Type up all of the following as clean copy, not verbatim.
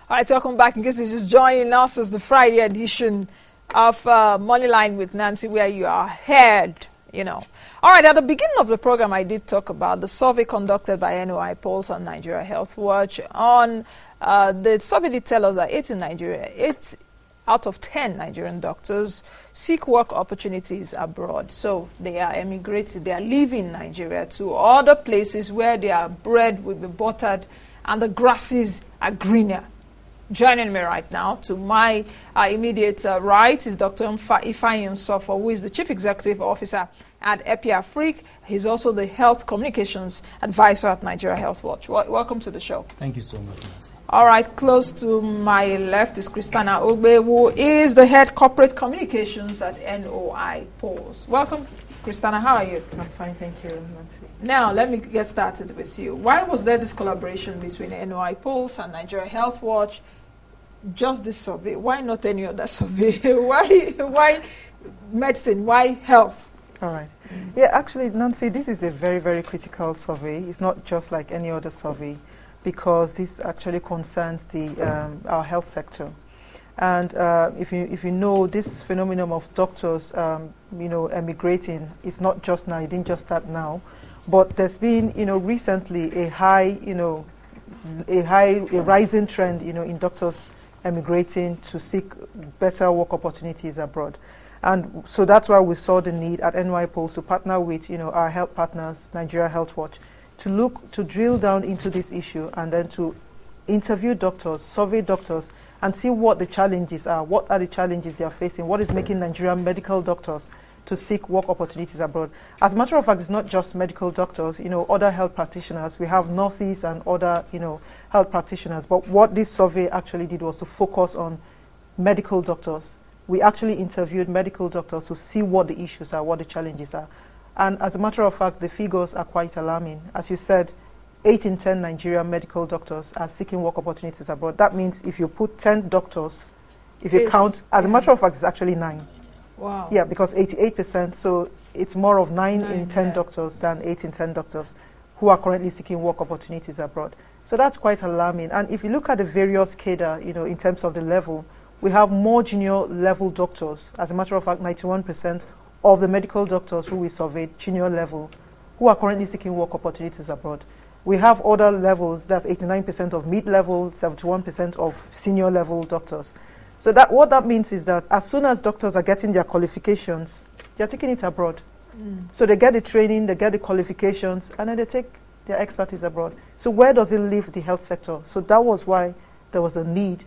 All right, welcome back. In case you're just joining us, it's the Friday edition of Moneyline with Nancy, where you are heard, you know. All right, at the beginning of the program, I did talk about the survey conducted by NOIPolls and Nigeria Health Watch. On the survey did tell us that 8 out of 10 Nigerian doctors seek work opportunities abroad. So they are emigrating, they are leaving Nigeria to other places where their bread will be buttered and the grasses are greener. Joining me right now to my immediate right is Dr. Ifeanyi Nsofor, who is the Chief Executive Officer at EPIAFRIC. He's also the Health Communications Advisor at Nigeria Health Watch. Welcome to the show. Thank you so much, Nancy. All right, close to my left is Christiana Ogbe, who is the Head Corporate Communications at NOIPolls. Welcome, Christiana. How are you? I'm fine, thank you, Nancy. Now, let me get started with you. Why was there this collaboration between NOIPolls and Nigeria Health Watch? Just this survey. Why not any other survey? Why medicine? Why health? All right. Yeah, actually, Nancy, this is a very, very critical survey. It's not just like any other survey, because this actually concerns our health sector. And if you know, this phenomenon of doctors, emigrating, it's not just now. It didn't just start now, but there's been, recently a rising trend, in doctors emigrating to seek better work opportunities abroad. And so that's why we saw the need at NOIPolls to partner with, our health partners, Nigeria Health Watch, to drill down into this issue and then to interview doctors, survey doctors, and see what the challenges are. What are the challenges they are facing? What is making Nigerian medical doctors to seek work opportunities abroad? As a matter of fact, it's not just medical doctors, other health practitioners. We have nurses and other, health practitioners. But what this survey actually did was to focus on medical doctors. We actually interviewed medical doctors to see what the issues are, what the challenges are. And as a matter of fact, the figures are quite alarming. As you said, 8 in 10 Nigerian medical doctors are seeking work opportunities abroad. That means if you put 10 doctors, if you count, as a matter of fact, it's actually 9. Wow. Yeah, because 88%, so it's more of 9 in 10 doctors than 8 in 10 doctors who are currently seeking work opportunities abroad. So that's quite alarming. And if you look at the various cadre, in terms of the level, we have more junior level doctors. As a matter of fact, 91% of the medical doctors who we surveyed, junior level, who are currently seeking work opportunities abroad. We have other levels, that's 89% of mid-level, 71% of senior level doctors. So what that means is that as soon as doctors are getting their qualifications, they're taking it abroad. So they get the training, they get the qualifications, and then they take their expertise abroad. So where does it leave the health sector? So that was why there was a need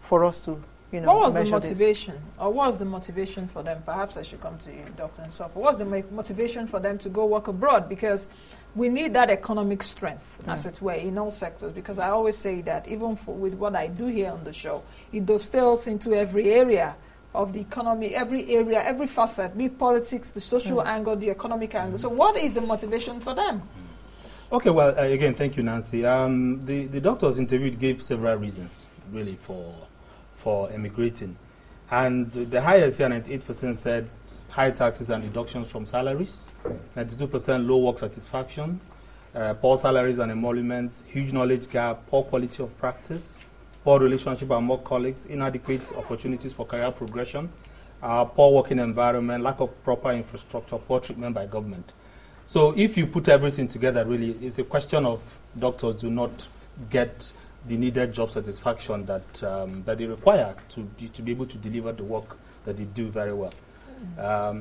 for us to, what was the motivation? Or what was the motivation for them? Perhaps I should come to you, Dr. Nsofor. What was the motivation for them to go work abroad? Because we need that economic strength, as it were, in all sectors. Because I always say that even with what I do here on the show, it dovetails into every area of the economy, every area, every facet, be it politics, the social angle, the economic angle. So what is the motivation for them? Okay, well, again, thank you, Nancy. The doctors interviewed gave several reasons, really, for emigrating. And the highest here, 98%, said high taxes and deductions from salaries, 92% low work satisfaction, poor salaries and emoluments, huge knowledge gap, poor quality of practice, poor relationship among colleagues, inadequate opportunities for career progression, poor working environment, lack of proper infrastructure, poor treatment by government. So if you put everything together, really, it's a question of doctors do not get the needed job satisfaction that they require to be able to deliver the work that they do very well. I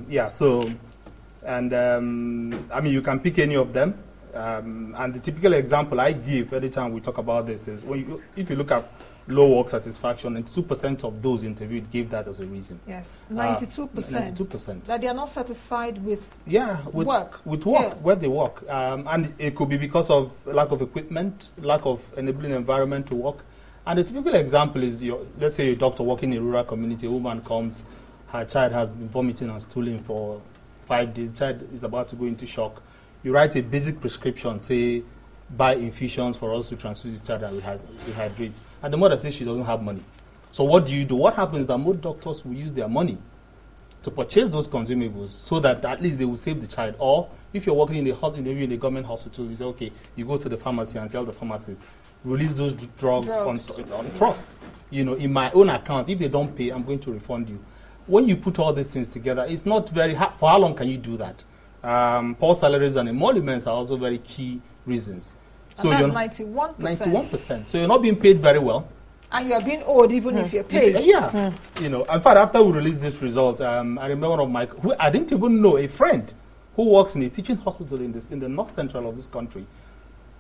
mean, you can pick any of them. And the typical example I give every time we talk about this is if you look at low work satisfaction, and 2% of those interviewed gave that as a reason. Yes, 92%. 92%. That they are not satisfied with work. With work, where they work. And it could be because of lack of equipment, lack of enabling environment to work. And the typical example is, let's say a doctor working in a rural community, a woman comes, her child has been vomiting and stooling for 5 days, the child is about to go into shock. You write a basic prescription, say, buy infusions for us to transfuse the child and rehydrate. And the mother says she doesn't have money. So what do? What happens is that most doctors will use their money to purchase those consumables so that at least they will save the child. Or if you're working in a government hospital, you say, okay, you go to the pharmacy and tell the pharmacist, release those drugs. On trust. You know, in my own account, if they don't pay, I'm going to refund you. When you put all these things together, it's not very hard. For how long can you do that? Poor salaries and emoluments are also very key reasons. So and that's 91%. 91%. So you're not being paid very well. And you are being owed even if you're paid. Yeah. You know, in fact, after we released this result, I remember one of my, who I didn't even know, a friend who works in a teaching hospital in the north central of this country,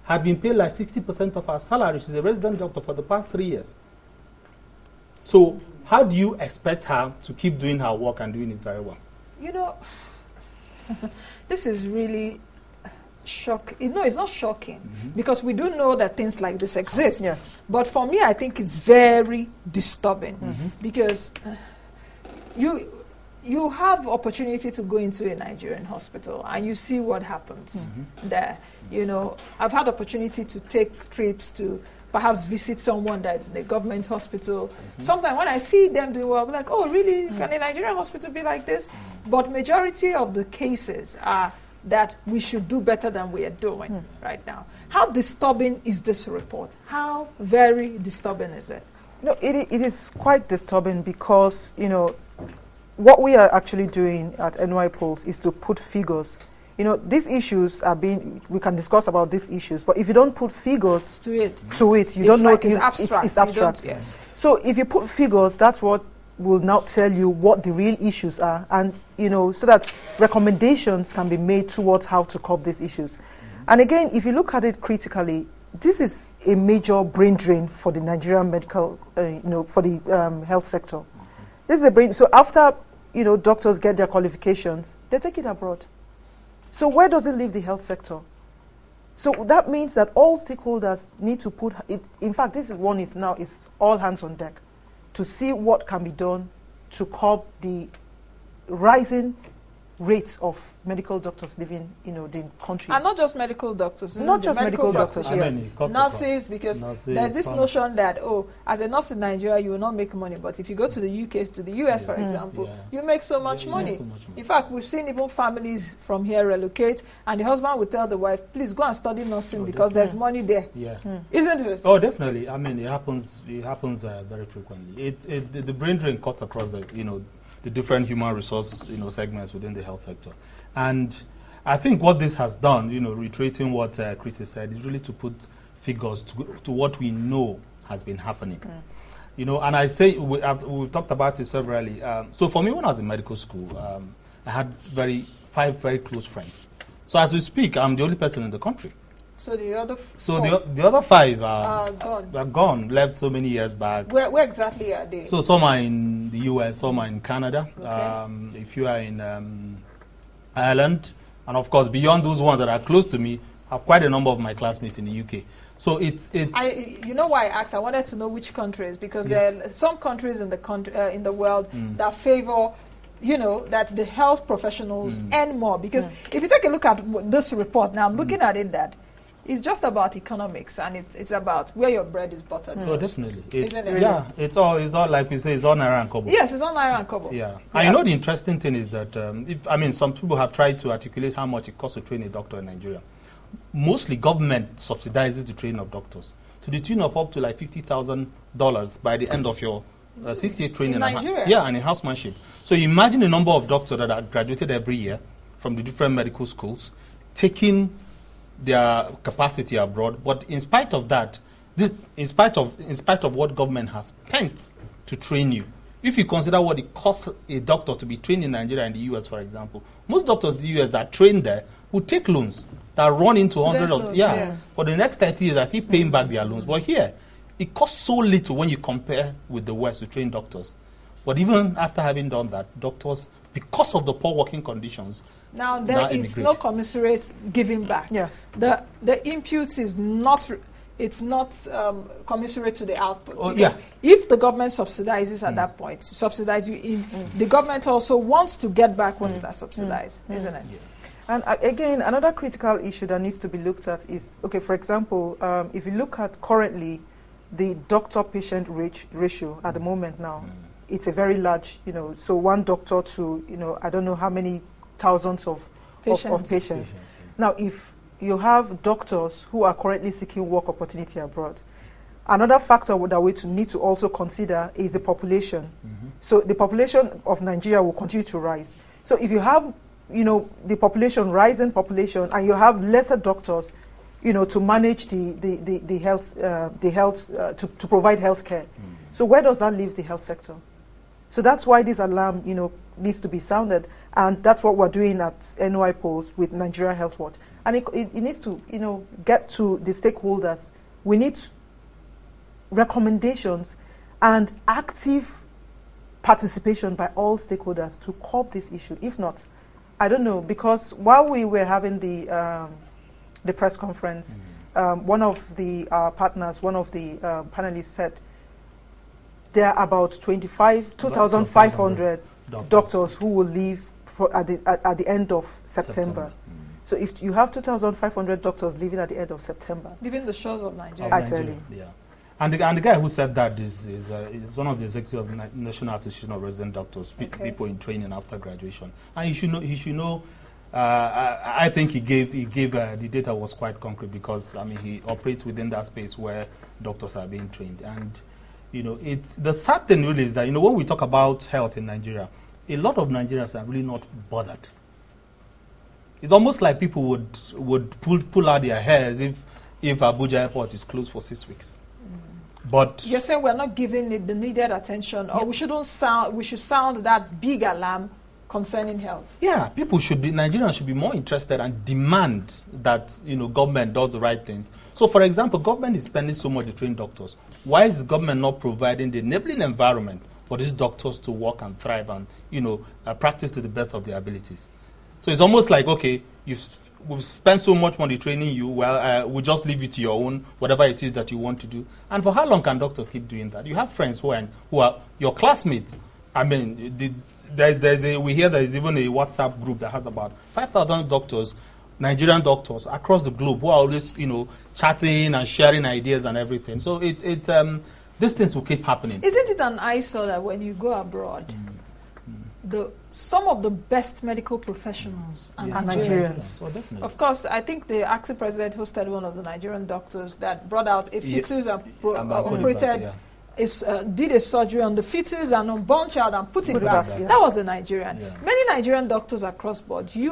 had been paid like 60% of her salary. She's a resident doctor for the past 3 years. So how do you expect her to keep doing her work and doing it very well? You know, this is really shocking. No, it's not shocking because we do know that things like this exist. Yes. But for me, I think it's very disturbing because you have opportunity to go into a Nigerian hospital and you see what happens there. You know, I've had opportunity to take trips to perhaps visit someone that's in a government hospital. Sometimes when I see them doing well, I'm like, oh, really? Can a Nigerian hospital be like this? But majority of the cases are that we should do better than we are doing right now. How disturbing is this report? How very disturbing is it? No, it is quite disturbing because, you know, what we are actually doing at NOIPolls is to put figures. You know, these issues are being, we can discuss about these issues, but if you don't put figures to it, you don't know. It's abstract. It's abstract. Yes. So if you put figures, that's what will now tell you what the real issues are, and, you know, so that recommendations can be made towards how to curb these issues. And again, if you look at it critically, this is a major brain drain for the Nigerian medical, you know, for the health sector. This is a brain. So after, you know, doctors get their qualifications, they take it abroad. So where does it leave the health sector? So that means that all stakeholders need to put it. In fact, this is one is now is all hands on deck to see what can be done to curb the rising rates of medical doctors leaving, you know, the country. And not just medical doctors. Not just medical doctors, yes. Nurses, because there's this notion that, oh, as a nurse in Nigeria, you will not make money. But if you go to the UK, to the US, for example, you make so much money. In fact, we've seen even families from here relocate, and the husband will tell the wife, please go and study nursing because there's money there. Isn't it? Oh, definitely. I mean, it happens very frequently. The brain drain cuts across the, you know, the different human resource, you know, segments within the health sector. And I think what this has done, you know, reiterating what Chris has said, is really to put figures to what we know has been happening. You know, and I say, we've talked about it severally. So for me, when I was in medical school, I had 5 very close friends. So as we speak, I'm the only person in the country. So the other the other 5 are gone, left so many years back. Where exactly are they? So some are in the US, some are in Canada. Okay. If you are in Ireland, and of course beyond those ones that are close to me, I have quite a number of my classmates in the UK. So you know why I asked? I wanted to know which countries, because there are some countries in the world that favor, you know, that the health professionals earn more. Because if you take a look at this report, now I'm looking at it, that it's just about economics, and it's about where your bread is buttered. Oh, definitely. Isn't it? Yeah, it's not like we say, it's all naira and kobo. Yes, it's all naira and kobo. Yeah. And you know, the interesting thing is that, some people have tried to articulate how much it costs to train a doctor in Nigeria. Mostly government subsidizes the training of doctors to the tune of up to like $50,000 by the end of your 6-year training. In Nigeria? And in housemanship. So imagine the number of doctors that are graduated every year from the different medical schools, taking their capacity abroad. But in spite of that, in spite of what government has spent to train you, if you consider what it costs a doctor to be trained in Nigeria and the US, for example, most doctors in the US that are trained there will take loans that run into hundreds of for the next 30 years. I see paying back their loans. But here, it costs so little when you compare with the West to train doctors. But even after having done that, doctors, because of the poor working conditions, now it's not commensurate giving back. Yes. The input is not. It's not commensurate to the output. Oh, if the government subsidizes at that point, subsidize you in, the government also wants to get back what it has subsidized, isn't it? Yeah. And again, another critical issue that needs to be looked at is, okay, for example, if you look at currently the doctor-patient ratio at the moment now, it's a very large, so one doctor to, I don't know how many thousands of patients. Now, if you have doctors who are currently seeking work opportunity abroad, another factor that we need to also consider is the population. So the population of Nigeria will continue to rise. So if you have, the population, rising population, and you have lesser doctors, to manage the health, to provide health care. So where does that leave the health sector? So that's why this alarm, needs to be sounded, and that's what we're doing at NOIPolls with Nigeria Health Watch. And it needs to, get to the stakeholders. We need recommendations and active participation by all stakeholders to curb this issue. If not, I don't know, because while we were having the press conference, one of the partners, one of the panelists said there are about 2,500 doctors who will leave at the end of September. So if you have 2,500 doctors leaving at the end of September, leaving the shores of Nigeria. Actually. Yeah. And the guy who said that is one of the executives of the National Association of Resident Doctors, people in training after graduation. And he should know. I think he gave the data was quite concrete, because he operates within that space where doctors are being trained. And it's the sad thing really is that when we talk about health in Nigeria, a lot of Nigerians are really not bothered. It's almost like people would pull out their hairs if Abuja Airport is closed for 6 weeks. But you're saying we're not giving it the needed attention, or we should sound that big alarm concerning health. Yeah, Nigerians should be more interested and demand that government does the right things. So, for example, government is spending so much to train doctors. Why is the government not providing the enabling environment for these doctors to work and thrive and practice to the best of their abilities? So it's almost like, okay, we've spent so much money training you, we'll just leave it to your own, whatever it is that you want to do. And for how long can doctors keep doing that? You have friends who are your classmates. We hear there is even a WhatsApp group that has about 5,000 doctors, Nigerian doctors across the globe, who are always, chatting and sharing ideas and everything. So these things will keep happening. Isn't it an eyesore that when you go abroad, some of the best medical professionals are Nigerians? Well, definitely. Of course, I think the acting president hosted one of the Nigerian doctors that brought out a fetus and operated, did a surgery on the fetus and unborn child and put it back. That was a Nigerian. Yeah. Many Nigerian doctors are cross-board. You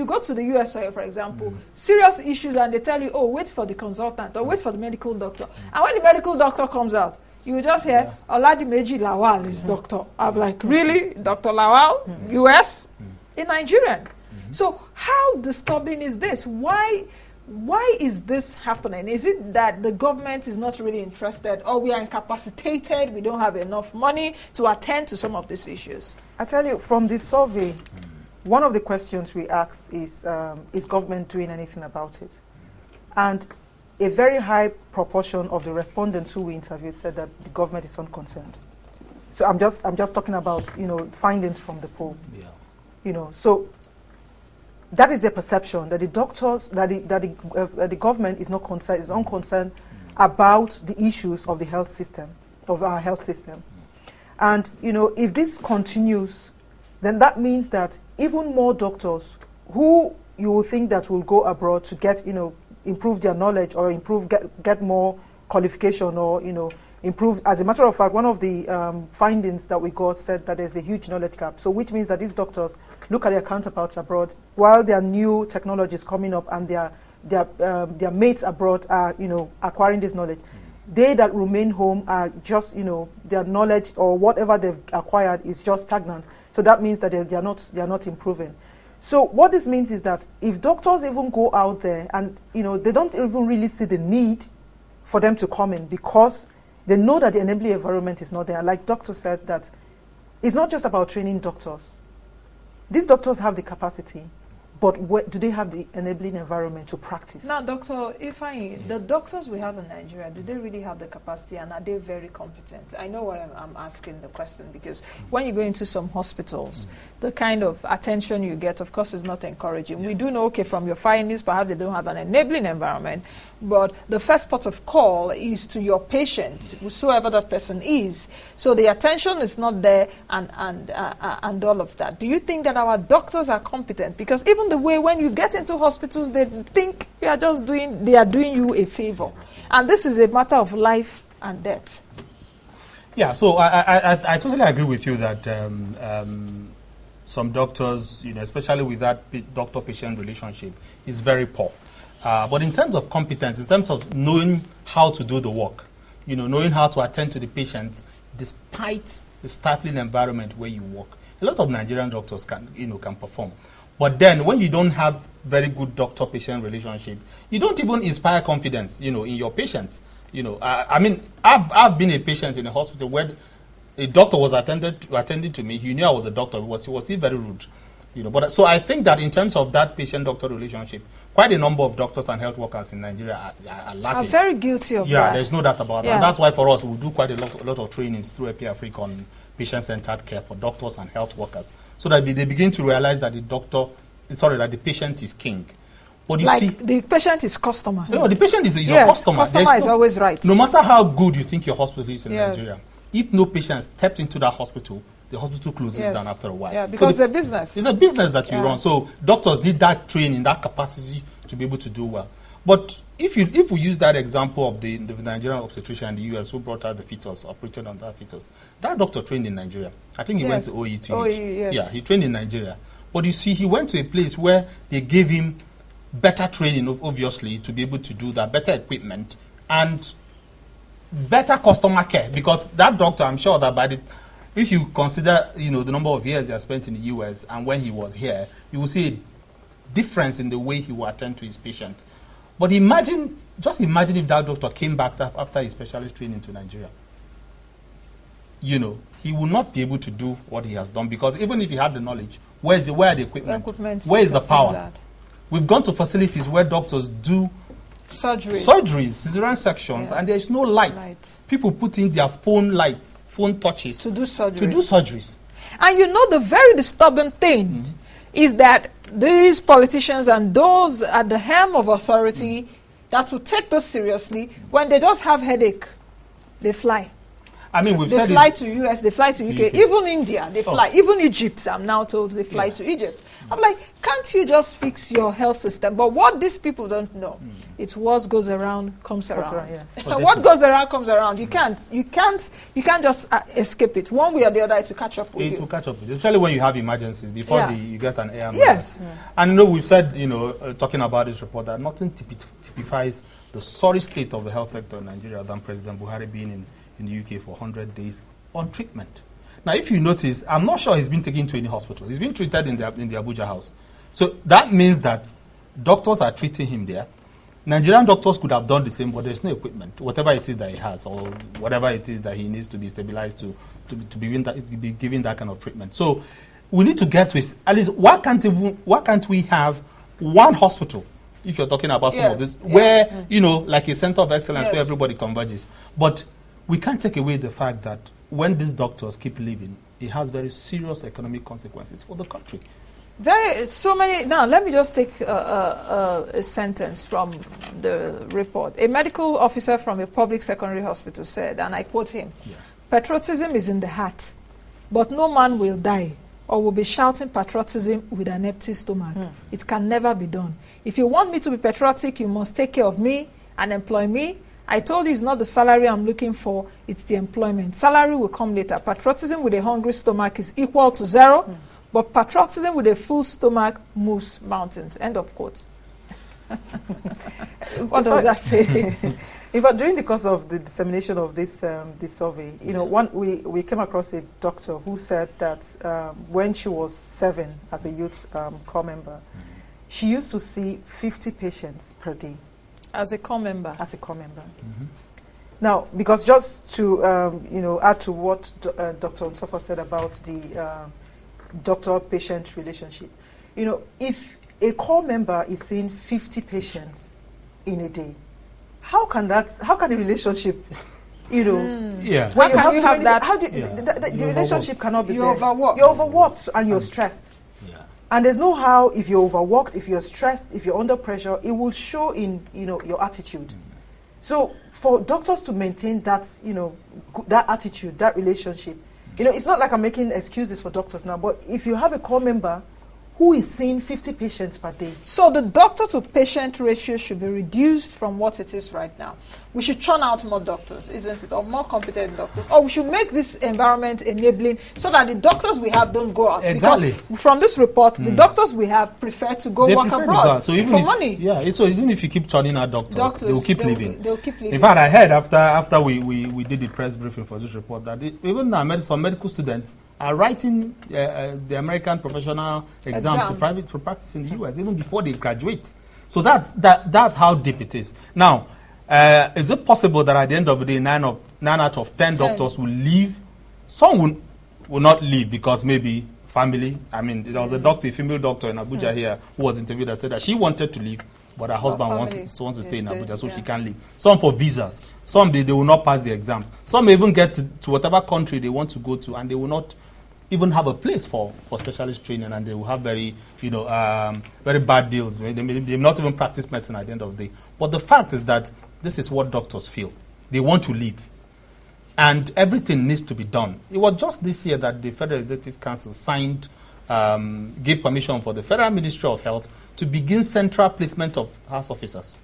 go to the USA, for example, serious issues, and they tell you, oh, wait for the consultant or wait for the medical doctor. And when the medical doctor comes out, you will just hear, Oladimeji Lawal is doctor. I'm like, really? Dr. Lawal, US? A Nigerian. So how disturbing is this? Why is this happening? Is it that the government is not really interested, or we are incapacitated, we don't have enough money to attend to some of these issues? I tell you, from the survey, one of the questions we asked is government doing anything about it? And a very high proportion of the respondents who we interviewed said that the government is unconcerned. So I'm just talking about findings from the poll. Yeah. So that is the perception that the doctors, that the government is not concerned, is unconcerned about the issues of the health system, of our health system. And if this continues, then that means that even more doctors who you will think that will go abroad to get improve their knowledge or get more qualification or improve. As a matter of fact, one of the findings that we got said that there's a huge knowledge gap. So which means that these doctors look at their counterparts abroad while their new technologies coming up and their mates abroad are acquiring this knowledge. They that remain home are just their knowledge or whatever they've acquired is just stagnant. So that means that they are not improving. So what this means is that if doctors even go out there and they don't even really see the need for them to come in because they know that the enabling environment is not there. Like Doctor said, that it's not just about training doctors. These doctors have the capacity, but do they have the enabling environment to practice? Now, Dr. Ifeanyi, the doctors we have in Nigeria, do they really have the capacity, and are they very competent? I know why I'm asking the question, because when you go into some hospitals, the kind of attention you get, of course, is not encouraging. We do know, okay, from your findings, perhaps they don't have an enabling environment, but the first port of call is to your patient, whosoever that person is. So the attention is not there, and all of that. Do you think that our doctors are competent? Because even the way when you get into hospitals, they think they are doing you a favor, and this is a matter of life and death. Yeah, so I totally agree with you that some doctors, especially with that doctor-patient relationship, is very poor. But in terms of competence, in terms of knowing how to do the work, knowing how to attend to the patients, despite the stifling environment where you work, a lot of Nigerian doctors can perform. But then, when you don't have very good doctor-patient relationship, you don't even inspire confidence, in your patients. I mean, I've been a patient in a hospital where a doctor was attending to me. He knew I was a doctor. He was still very rude, But so I think that in terms of that patient-doctor relationship, quite a number of doctors and health workers in Nigeria are lacking. I'm very guilty of that. Yeah, there's no doubt about that. And that's why for us, we do quite a lot of trainings through EPIAFRIC on patient-centered care for doctors and health workers, so that they begin to realize that that the patient is king. But you see, the patient is customer. No, the patient is your customer. Customer is always right. No matter how good you think your hospital is in Nigeria, if no patient stepped into that hospital, the hospital closes down after a while. Yeah, because it's a business. It's a business that you run. So doctors need that training, that capacity to be able to do well. But if we use that example of the Nigerian obstetrician in the US who brought out the fetus, operated on that fetus, that doctor trained in Nigeria. I think he went to OETH. Yes. Yeah, he trained in Nigeria. But you see, he went to a place where they gave him better training, obviously, to be able to do that, better equipment, and better customer care. Because that doctor, I'm sure that if you consider, the number of years he has spent in the US and when he was here, you will see a difference in the way he will attend to his patient. But just imagine if that doctor came back after his specialist training to Nigeria. He will not be able to do what he has done, because even if he had the knowledge, where are the equipment? Where is the power? We've gone to facilities where doctors do surgeries, cesarean sections, and there's no light. People put in their phone touches to do surgeries. And the very disturbing thing is that these politicians and those at the helm of authority that will take this seriously, when they just have headache, they fly. I mean, they fly to US, they fly to UK, even India, they fly. Even Egypt, I'm now told they fly to Egypt. I'm like, can't you just fix your health system? But what these people don't know, it's what goes around comes around. What goes around comes around. You can't just escape it. One way or the other, it will catch up with you. It will catch up with you, especially when you have emergencies before you get an air. Yes. And we've said, talking about this report, that nothing typifies the sorry state of the health sector in Nigeria than President Buhari being in the UK for 100 days on treatment. Now, if you notice, I'm not sure he's been taken to any hospital. He's been treated in the Abuja house. So that means that doctors are treating him there. Nigerian doctors could have done the same, but there's no equipment, whatever it is that he has, or whatever it is that he needs to be stabilized to be given that kind of treatment. So we need to get to it. At least, why can't we have one hospital, if you're talking about some of this, where, like a center of excellence where everybody converges. But we can't take away the fact that when these doctors keep living, it has very serious economic consequences for the country. Now, let me just take a sentence from the report. A medical officer from a public secondary hospital said, and I quote him, "Patriotism is in the heart, but no man will die or will be shouting patriotism with an empty stomach. It can never be done. If you want me to be patriotic, you must take care of me and employ me. I told you it's not the salary I'm looking for, it's the employment. Salary will come later. Patriotism with a hungry stomach is equal to zero, but patriotism with a full stomach moves mountains." End of quote. What does that say? In fact, during the course of the dissemination of this survey, we came across a doctor who said that when she was 7 as a youth corps member, she used to see 50 patients per day. As a corps member. Now, because just to add to what Dr. Nsofor said about the doctor-patient relationship, if a core member is seeing 50 patients in a day. How can the relationship, Yeah. when How can you have that? How do the relationship cannot be You're there. overworked. You're overworked and you're stressed. Yeah. And there's no how, if you're overworked, if you're stressed, if you're under pressure, it will show in, your attitude. So for doctors to maintain that, that attitude, that relationship, it's not like I'm making excuses for doctors now, but if you have a core member who is seeing 50 patients per day. So the doctor to patient ratio should be reduced from what it is right now. We should churn out more doctors, isn't it? Or more competent doctors. Or we should make this environment enabling so that the doctors we have don't go out. Exactly. Because from this report, the doctors we have prefer to go work abroad so even for if, money. Yeah, so even if you keep churning out doctors, they'll keep leaving. They'll keep leaving. In fact, I heard after we did the press briefing for this report that even now some medical students are writing the American professional exams to practice in the US even before they graduate. So that's how deep it is. Now, is it possible that at the end of the day, 9 out of 10 doctors will leave? Some will not leave because maybe family. I mean, there was a female doctor in Abuja here who was interviewed that said that she wanted to leave, but her husband wants to stay in Abuja, so she can't leave. Some for visas. Some they will not pass the exams. Some even get to whatever country they want to go to, and they will not even have a place for specialist training, and they will have very bad deals. They may not even practice medicine at the end of the day. But the fact is that this is what doctors feel. They want to leave. And everything needs to be done. It was just this year that the Federal Executive Council gave permission for the Federal Ministry of Health to begin central placement of house officers.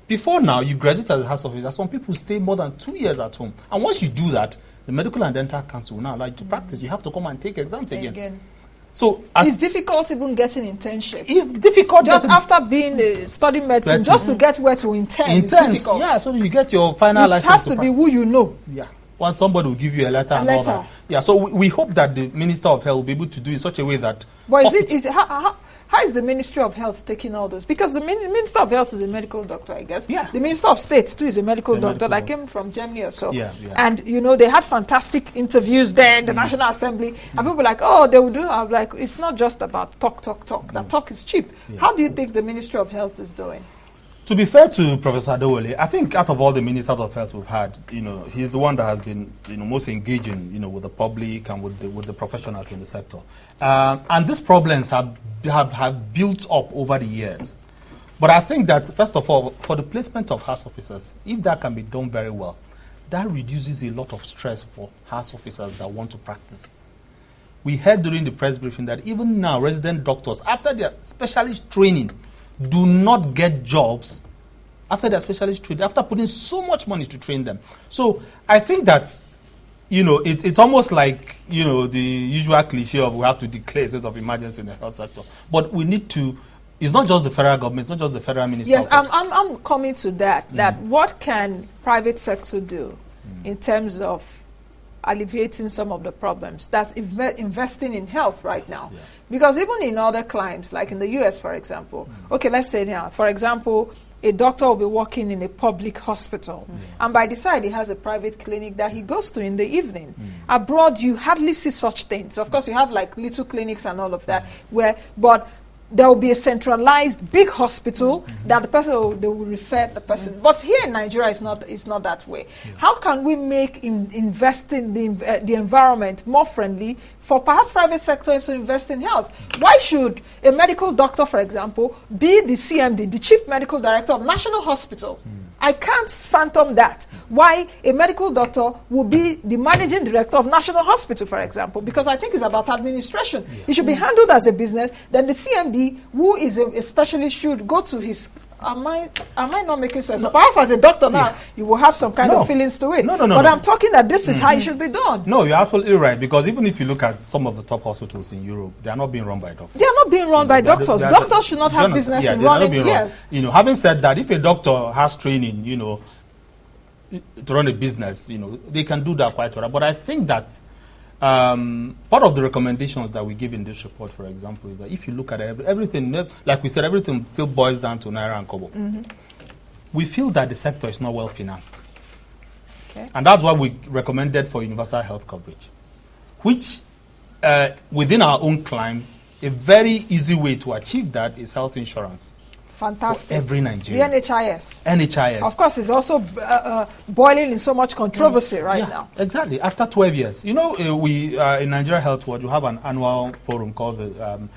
Before now, you graduate as a house officer. Some people stay more than 2 years at home. And once you do that, the Medical and Dental Council will now allow you to practice. You have to come and take exams again. So it's difficult even getting internship. It's difficult. Just after being studying medicine, just to get where to intern. It's difficult. Yeah, so you get your final license. It has to be who you know. Yeah. Once somebody will give you a letter and all that. Yeah, so we hope that the Minister of Health will be able to do it in such a way that... But how is the Ministry of Health taking all this? Because the Minister of Health is a medical doctor, I guess. Yeah. The Minister of State, too, is a medical doctor that came from Germany or so. Yeah. And, they had fantastic interviews there in the National Assembly. And people were like, they will do it. I'm like, it's not just about talk. That talk is cheap. Yeah. How do you think the Ministry of Health is doing? To be fair to Professor Adewale, I think out of all the ministers of health we've had, he's the one that has been, most engaging, with the public and with the professionals in the sector. And these problems have built up over the years. But I think that, first of all, for the placement of house officers, if that can be done very well, that reduces a lot of stress for house officers that want to practice. We heard during the press briefing that even now, resident doctors, after their specialist training, do not get jobs after their specialist training, after putting so much money to train them. So I think that, it's almost like, the usual cliche of we have to declare a state of emergency in the health sector. But we need to, it's not just the federal government, it's not just the federal minister. Yes, I'm coming to that, that what can private sector do in terms of alleviating some of the problems? That's investing in health right now. Yeah. Because even in other climes, like in the US, for example, okay, let's say now, for example, a doctor will be working in a public hospital, and by the side, he has a private clinic that he goes to in the evening. Abroad, you hardly see such things. Of course, you have like little clinics and all of that, but there will be a centralized big hospital that they will refer the person. But here in Nigeria, it's not that way. Yeah. How can we make investing the environment more friendly for perhaps private sector to invest in health? Why should a medical doctor, for example, be the CMD, the Chief Medical Director of National Hospital? I can't phantom that. Why a medical doctor will be the managing director of National Hospital, for example, because I think it's about administration. Yeah. It should be handled as a business. Then the CMD, who is a specialist, should go to his... Am I not making sense? No. Perhaps as a doctor now, you will have some kind of feelings to it. No. But I'm talking that this is how it should be done. No, you're absolutely right. Because even if you look at some of the top hospitals in Europe, they are not being run by doctors. They are not being run by doctors. Doctors should not have business in running. Yes. Having said that, if a doctor has training, to run a business, they can do that quite well. But I think that part of the recommendations that we give in this report, for example, is that if you look at everything, like we said, everything still boils down to Naira and Kobo. We feel that the sector is not well financed. Okay. And that's why we recommended for universal health coverage, which within our own climb a very easy way to achieve that is health insurance. Fantastic. For every Nigerian. The NHIS. NHIS. Of course, it's also boiling in so much controversy right now. Exactly. After 12 years. You know, we in Nigeria Health Watch, we have an annual forum called the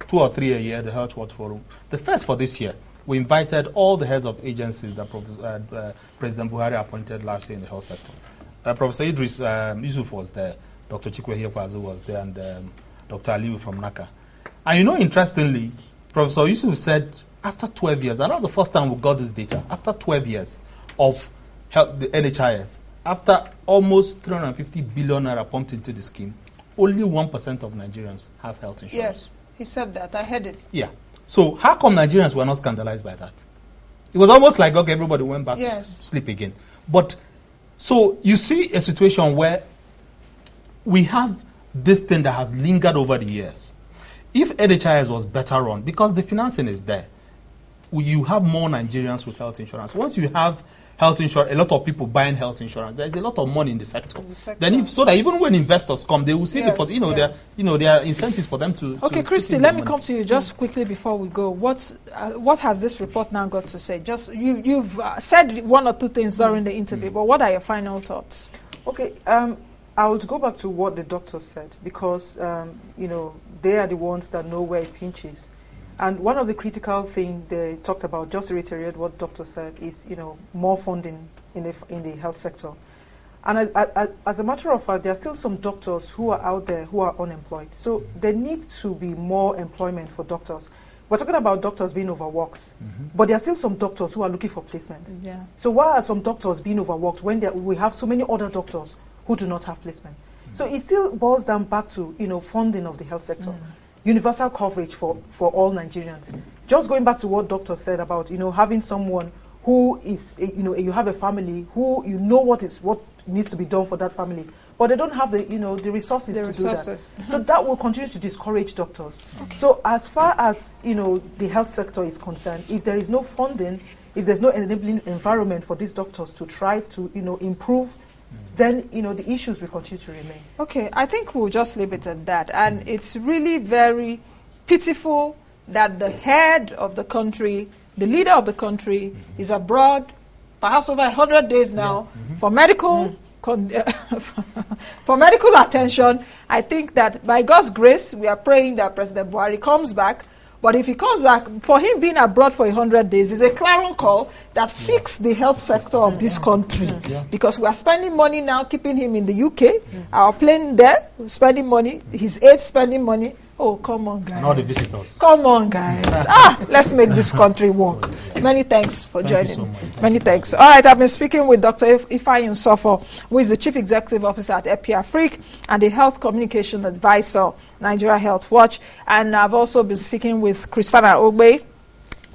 2 or 3 a year, the Health Watch Forum. The first for this year, we invited all the heads of agencies that President Buhari appointed last year in the health sector. Professor Idris Yusuf was there, Dr. Chikwe Hiekwazu was there, and Dr. Aliu from NACA. And you know, interestingly, Professor Yusuf said, after 12 years, and that was the first time we got this data, after 12 years of the NHIS, after almost 350 billion naira pumped into the scheme, only 1% of Nigerians have health insurance. Yes, he said that. I heard it. Yeah. So how come Nigerians were not scandalized by that? It was almost like, okay, everybody went back to sleep again. But, so you see a situation where we have this thing that has lingered over the years. If NHIS was better run, because the financing is there, you have more Nigerians with health insurance. Once you have health insurance, a lot of people buying health insurance, there's a lot of money in the sector. Then so that even when investors come, they will see there are incentives for them to. Okay, Christy, let me come to you just quickly before we go. What has this report now got to say? Just you've said one or two things during the interview, but what are your final thoughts? Okay, I would go back to what the doctors said, because they are the ones that know where it pinches. And one of the critical things they talked about, just to reiterate what doctor said, is more funding in the health sector. And as a matter of fact, there are still some doctors who are out there who are unemployed. So there needs to be more employment for doctors. We're talking about doctors being overworked, but there are still some doctors who are looking for placement. Yeah. So why are some doctors being overworked when we have so many other doctors who do not have placement? So it still boils down back to funding of the health sector. Universal coverage for all Nigerians. Just going back to what doctor said about having someone who is you have a family who what needs to be done for that family, but they don't have the the resources to do that. So that will continue to discourage doctors. Okay. So as far as the health sector is concerned, if there is no funding, if there's no enabling environment for these doctors to thrive, to improve, then the issues will continue to remain. Okay, I think we'll just leave it at that. And it's really very pitiful that the head of the country, the leader of the country, is abroad, perhaps over 100 days now, for medical for medical attention. I think that by God's grace, we are praying that President Buhari comes back. But if he comes back, for him being abroad for 100 days is a clarion call that fix the health sector of this country. Because we are spending money now, keeping him in the UK, our plane there, spending money, his aide spending money. Oh, come on, guys. And all the visitors. Come on, guys. Let's make this country work. Many thanks for joining. Thank you so much. Many thanks. All right, I've been speaking with Dr. Ifeanyi Nsofor, who is the Chief Executive Officer at EPIAFRIC and the Health Communication Advisor, Nigeria Health Watch. And I've also been speaking with Christiana Ogbe,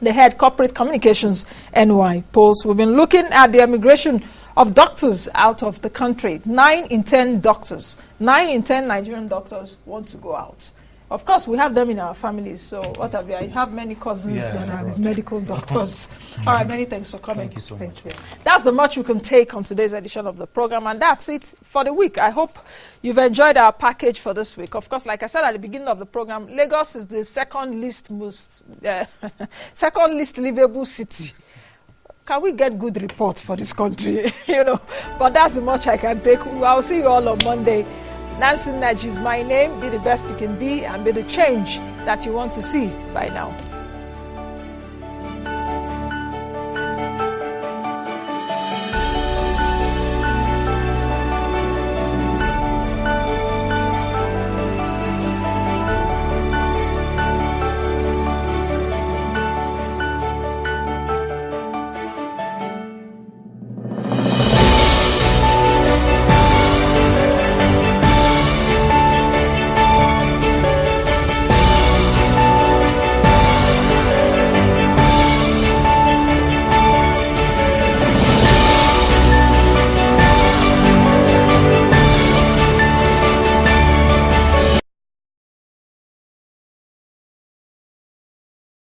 the Head Corporate Communications, NOIPolls. We've been looking at the emigration of doctors out of the country. 9 in 10 doctors, 9 in 10 Nigerian doctors want to go out. Of course, we have them in our families, so what have you? I have many cousins that are medical doctors. All right, many thanks for coming. Thank you so much. That's the much we can take on today's edition of the program, and that's it for the week. I hope you've enjoyed our package for this week. Of course, like I said at the beginning of the program, Lagos is the second least livable city. Can we get good reports for this country? But that's the much I can take. I'll see you all on Monday. Nancy Naji is my name. Be the best you can be and be the change that you want to see. Bye now.